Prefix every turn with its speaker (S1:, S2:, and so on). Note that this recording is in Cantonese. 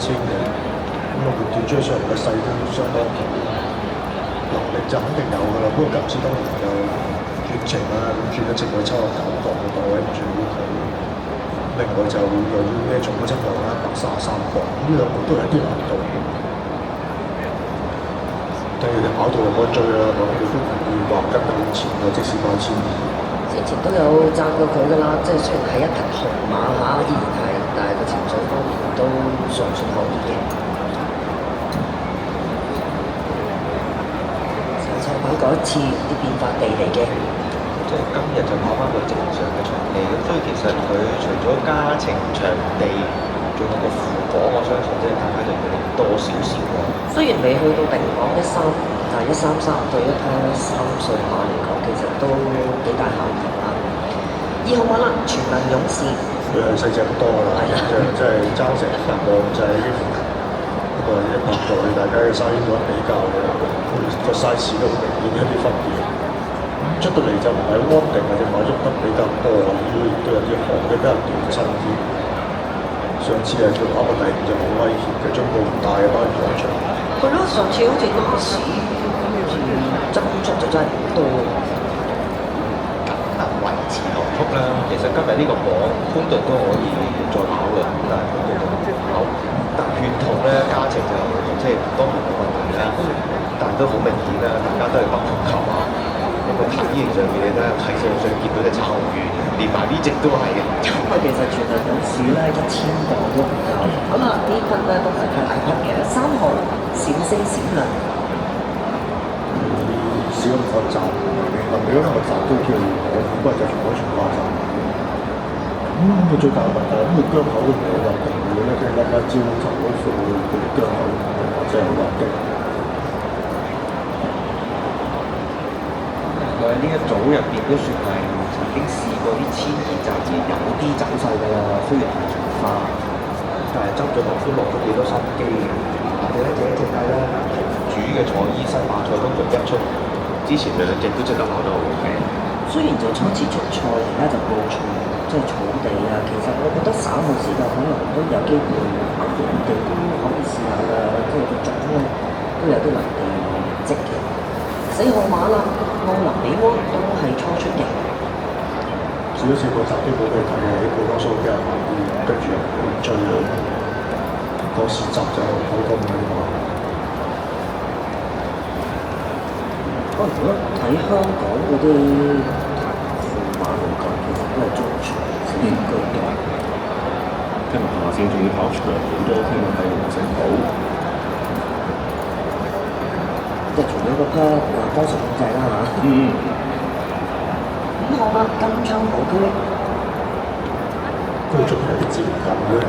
S1: 千嘅，咁啊換斷追上嚟嘅勢都相當強，能力就肯定有㗎啦。不過今次當然就轉程啦，咁轉咗程去抽下9磅嘅檔位唔算好強。另外就又要孭重嗰質量啦，133磅，呢兩個都係啲難度。但係你跑道又冇得追啦，我哋都唔會話跟得好前嘅，即使8000。
S2: 之前都有讚過佢㗎啦，即係雖然係一匹紅馬嚇，依然係，但係個情緒方面都尚算可以嘅。上賽跑嗰一次啲變化地嚟嘅，
S3: 即係今日就跑翻個正常嘅場地，咁所以其實佢除咗加程場地，仲有個輔磅，我相信即係大家就要多少少咯。
S2: 雖然未去到定磅13，但係133對一匹3歲馬嚟講，其實都幾大考驗啦。2號馬啦，全能勇士，
S1: 佢係細隻好多㗎啦，即係爭成100磅就係幾乎。不過100磅你大家嘅 size 做比較嘅，個 size 都好明顯一啲分別。出到嚟就唔係好安定，或者馬喐得比較多，都有啲行嘅比較短身啲。上次係做跑個第5就好威脅嘅，進步唔大嘅班長場。
S2: 係咯，上次好似拉屎，跟住增速就真係唔多。
S3: 能維持流速啦，其實今日呢個磅潘頓都可以再跑嘅，但係潘頓就唔跑。但血統咧加程就即係當然冇問題啦，但係都好明顯啦，大家都係北半球啊。咁個體型上面你睇下，體型上見到隻臭魚，連埋呢隻都係嘅。
S2: 因為其實全能勇士咧1000磅都唔夠，咁啊呢匹咧都係匹大匹嘅，3號閃星閃亮。
S1: 少咁複雜，林比嗰個集都叫我，不過就全部全掛曬。佢最大嘅問題係咁，佢腳口都唔係話定嘅咧，即係粒粒招就嗰數佢腳口或者係滑嘅。
S3: 佢喺呢一組入邊都算係曾經試過啲千二集戰有啲走勢㗎啦，雖然係長花，但係執咗落都落咗幾多心機嘅。我哋咧就一直睇啦，主嘅佐伊新馬賽通道一出，之前兩隻都即刻跑得好嘅。
S2: 雖然就初次出賽，而家就報賽，即係草地啊。其實我覺得稍後時間可能都有機會跑地都可以試下㗎，即係個種咧都有啲能地積嘅。4號馬啦，奧林比安都係初出嘅。
S1: 少少個集都冇俾佢睇嘅，啲好多數比較慢啲，跟住又唔追佢。個時集就好多唔係話。
S2: 可能如果睇香港嗰啲副馬嚟講，其實都係中場先居多。
S4: 聽聞下線仲要跑長好多，聽聞係龍城堡。
S2: 即係除咗嗰匹光速控制啦嚇。5號馬金槍寶區，
S1: 都仲有啲自然感嘅。